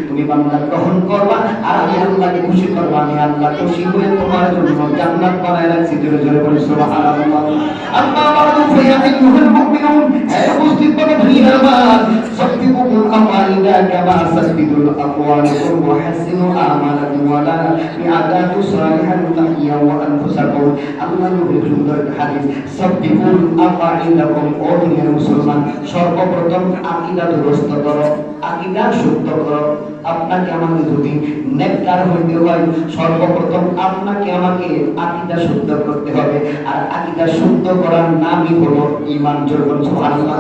তুমি বান্দা গ্রহণ করবা আর আমি আল্লাহকে খুশি করবো। আমি আল্লাহ খুশি হয়ে তোমার জন্য জান্নাত বানায় রাখছি। জোরে জোরে বলি সুবহানাল্লাহ। আম্মা বা'দু ফায়া আইয়ুহাল মুমিনুন, হে উপস্থিত ভাইরা আমার, সাব্বিকুল আমালিনা কামা সাব্বিকুল আকওয়ালাকুম ওয়া হাসিনু আমালাকুম ওয়া লা ইয়াদাতু সালিহান তাহিয়া ওয়া আনফুসাকুম। আল্লাহ নবীর সুন্দর হাদিস, সাব্বিকুল আমালিনাকুম। ও দুনিয়ার মুসলমান, সর্বপ্রথম আকীদা দুরস্ত করো, আকীদা শুদ্ধ করো। আপনাকে আমাকে যদি নেককার হইতে হয়, সর্বপ্রথম আপনাকে আমাকে আকীদা শুদ্ধ করতে হবে। আর আকীদা শুদ্ধ করার নামই হলো ঈমান। জোরে বলুন সুবহানাল্লাহ।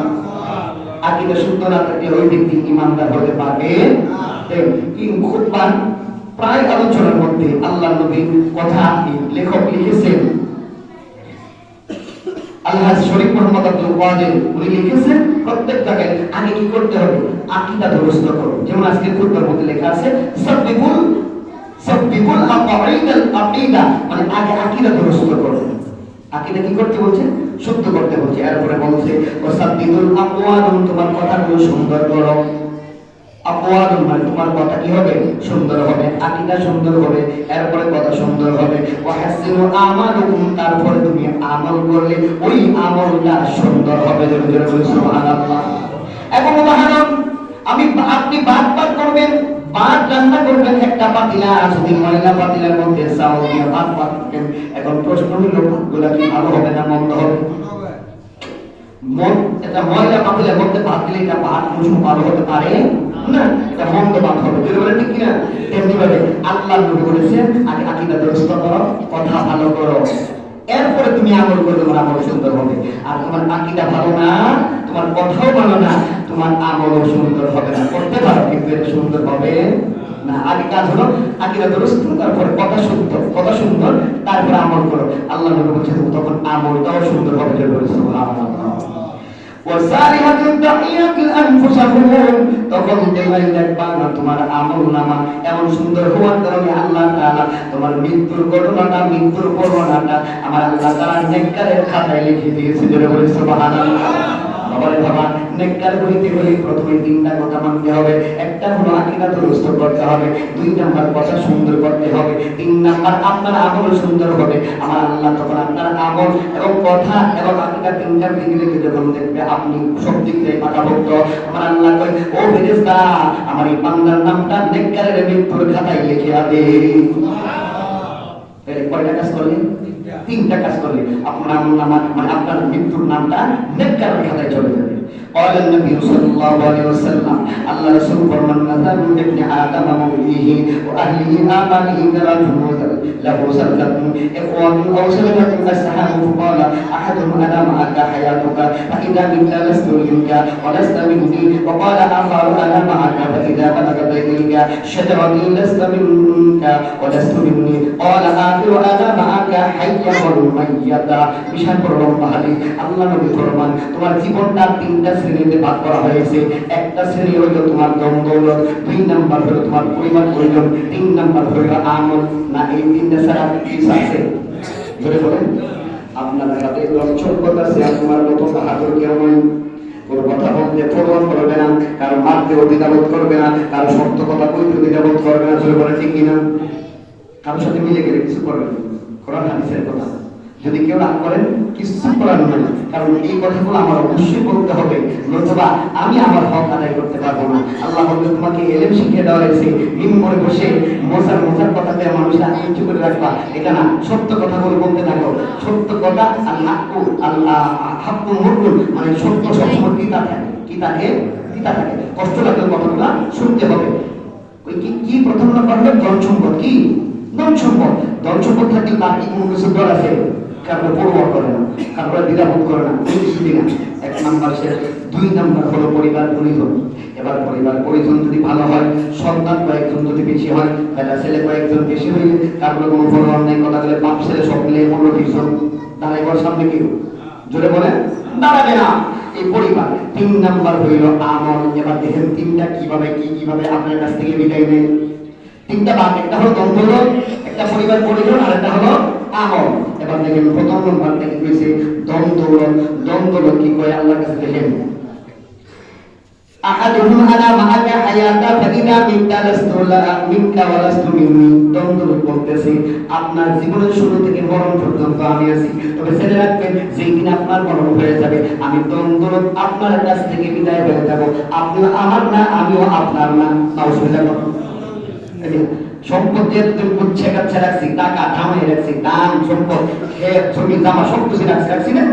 আকীদা শুদ্ধ না থাকলে ওই ব্যক্তি ঈমানদার হতে পারবে না। এই খুতবার প্রায় আলোচনার মধ্যে আল্লাহ নবীর কথা লেখক লিখেছেন, আল্লাহ শরীফ মোহাম্মদ আব্দুল কাদের, উনি লিখেছেন প্রত্যেক জায়গায় আগে কি করতে হবে, আকীদা দুরস্ত করো। যেমন আজকে খুতবার মধ্যে লেখা আছে সাব্বিকুল আকীদা, মানে আগে আকীদা দুরস্ত করো। আকীদা কি করতে বলছে? শুদ্ধ করতে বলছে। এরপরে বলছে ওয়াসাব্বিকুল আকওয়ালুম, তোমার কথাগুলো সুন্দর করো। আকওয়ালুম মানে তোমার কথা কি হবে? সুন্দর হবে, আকীদা সুন্দর হবে, এরপরে কথা সুন্দর হবে। ওয়া হাসিনু আমালুকুম, তারপরে তুমি আমল করলে ওই আমলটা সুন্দর হবে। জোরে জোরে বলি সুবহানাল্লাহ। এখন উদাহরণ, আপনি ভাত করবেন, ভাত রান্না করবেন একটা পাতিলা, যদি ময়লা পাতিলার মধ্যে চাউল দিয়ে ভাত পাবেন। এখন প্রশ্ন হলো ভাতগুলা কি ভালো হবে না মন্দ হবে? এটা ময়লা পাতিলার মধ্যে ভাত দিলে এটা ভাত কোনো ভালো হতে পারে না, এটা মন্দ ভাত হবে। যদি বলেন ঠিক কিনা? তেমনি ভাবে আল্লাহ নবী বলেছেন আগে আকীদা দুরস্ত করো, কথা ভালো করো, এরপরে তুমি আমল করলে তোমার আমল সুন্দর হবে। আর তোমার আকীদা ভালো না, তোমার কথাও ভালো না, তোমার আমলও সুন্দর হবে না। করতে পারো কিন্তু এটা সুন্দর হবে না। আগে কাজ হলো আকীদা দুরস্ত, তারপরে কথা সুন্দর, তারপরে আমল করো। আল্লাহ নবী বলেছেন তখন আমলটাও সুন্দর হবে। জোরে বলি সুবহানাল্লাহ। ওয়াসালিহাতুন তাহিয়াতুল আনফুসাকুম, তখন দেখবা না তোমার আমলনামা এমন সুন্দর হওয়ার কারণে আল্লাহ তাআলা তোমার মৃত্যুর বর্ণনাটা আমার আল্লাহ তাআলা নেককারের খাতায় লিখে দিয়েছে। জোরে বলি সুবহানাল্লাহ। বাবা, নেককার হইতে হলে প্রথমে তিনটা কথা মানতে হবে। একটা হলো আকীদা দুরস্ত করতে হবে, দুই নাম্বার কথা সুন্দর করতে হবে, তিন নাম্বার আপনার আমল সুন্দর হবে। আমার আল্লাহ তখন আপনার আমল এবং কথা এবং আকীদা তিনটার দিকে রেখে যখন দেখবে আপনি সব দিক থেকে পাকাপোক্ত, আমার আল্লাহ কয় ও ফেরেশতা, আমার এই বান্দার নামটা নেককারের মৃত্যুর খাতায় লিখে দে। কয়টা কাজ করলে? তিনটা কাজ করলে আপনার আমলনামা মানে আপনার মৃত্যুর নামটা নেককারের খাতায় চলে যাবে। قال النبي صلى الله عليه وسلم, الله رسول فرمان نذر ابن آدم موليه وأهله آماله درجه له سلة إخوان أو سلة أسحاب. قال أحدهم أنا معك حياتك فإذا مت لست منك ولست مني. وقال آخر أنا معك فإذا بلغت إليك شجرتي لست منك ولست مني. قال آخر أنا معك حيا وميتا. বিশাল বড় লম্বা হাদিস। আল্লাহ নবী ফরমান তোমার জীবনটা তিনটা শ্রেণীতে ভাগ করা হয়েছে। একটা শ্রেণী হইল তোমার ধন দৌলত, দুই নাম্বার হইল তোমার পরিবার পরিজন, তিন নাম্বার হইল আমল। না এই তিনটা ছাড়া কিছু আছে? জোরে বলেন। আপনার হাতে লক্ষণ কথা আছে, আপনার মতো বাহাদুর কেউ নয়। কোনো কথা বলতে প্রলোভন করবে না, কারো মারতে দ্বিধাবোধ করবে না, কারো সত্য কথা বলতে দ্বিধাবোধ করবে না। জোরে বলেন ঠিক কিনা? কারোর সাথে মিলে গেলে কিছু করবেন, কোরআন হাদিসের কথা যদি কেউ রাগ করেন কিছু করার নয়, কারণ এই কথাগুলো আমার অবশ্যই বলতে হবে, নতুবা আমি আমার হক আদায় করতে পারবো না। আল্লাহ বলতে তোমাকে এলেম শিখিয়ে দেওয়া হয়েছে, মিম্বরে বসে মজার কথাতে মানুষের আলোচনা করে রাখবা, এটা না। সত্য কথাগুলো বলতে থাকো। সত্য কথা আল্লাহ হাক্কুল মুরকুল, মানে সত্য সবসময় তিতা থাকে। কষ্ট লাগলে কথাগুলো শুনতে হবে। ওই কি প্রথম নাম্বার হলো ধন সম্পদ। কি ধন সম্পদ? ধন সম্পদ থাকলে তার কি কোনো কিছু দর আছে? কারণ পরোয়া করে না, কারণ দ্বিধাবোধ করে না, কিছুই না। এক নাম্বার শেষ। দুই নাম্বার হলো পরিবার পরিজন। এবার পরিবার পরিজন যদি ভালো হয়, সন্তান কয়েকজন যদি বেশি হয়, তাহলে ছেলে কয়েকজন বেশি হইলে কারোর কোনো পরোয়া নেই, কথা বলে বাপ ছেলে সব মিলে 15-20 জন দাঁড়াইবার সামনে কেউ জোরে বলে দাঁড়াবে না। এই পরিবার। তিন নাম্বার হইল আমল। এবার দেখেন তিনটা কিভাবে আপনার কাছ থেকে বিদায় নেয়। তিনটা ভাগ, একটা হলো দ্বন্দ্ব, একটা পরিবার পরিজন, আর একটা হলো আমল। এবার দেখেন প্রথম নম্বর থেকে কইছে দ্বন্দ্ব কি কয় আল্লাহর কাছে। দেখেন আহাদুহুম আনা মাআকা মিনকা লাস্তু লা মিনকা ওয়া লাস্তু মিন্নি, দ্বন্দ্ব বলতেছে আপনার জীবনের শুরু থেকে মরণ পর্যন্ত আমি আছি, তবে জেনে রাখবেন যেই দিন আপনার মরণ হয়ে যাবে আমি দ্বন্দ্ব আপনার কাছ থেকে বিদায় হয়ে যাব, আপনিও আমার না আমিও আপনার না। নাউজুবিল্লাহ। সম্পদ যেহেতু তুমি গুচ্ছে গাচ্ছে রাখছি, টাকা থামাই রাখছি, দান সম্পদ, ক্ষেত জমি জামা সব কিছু রাখছি না,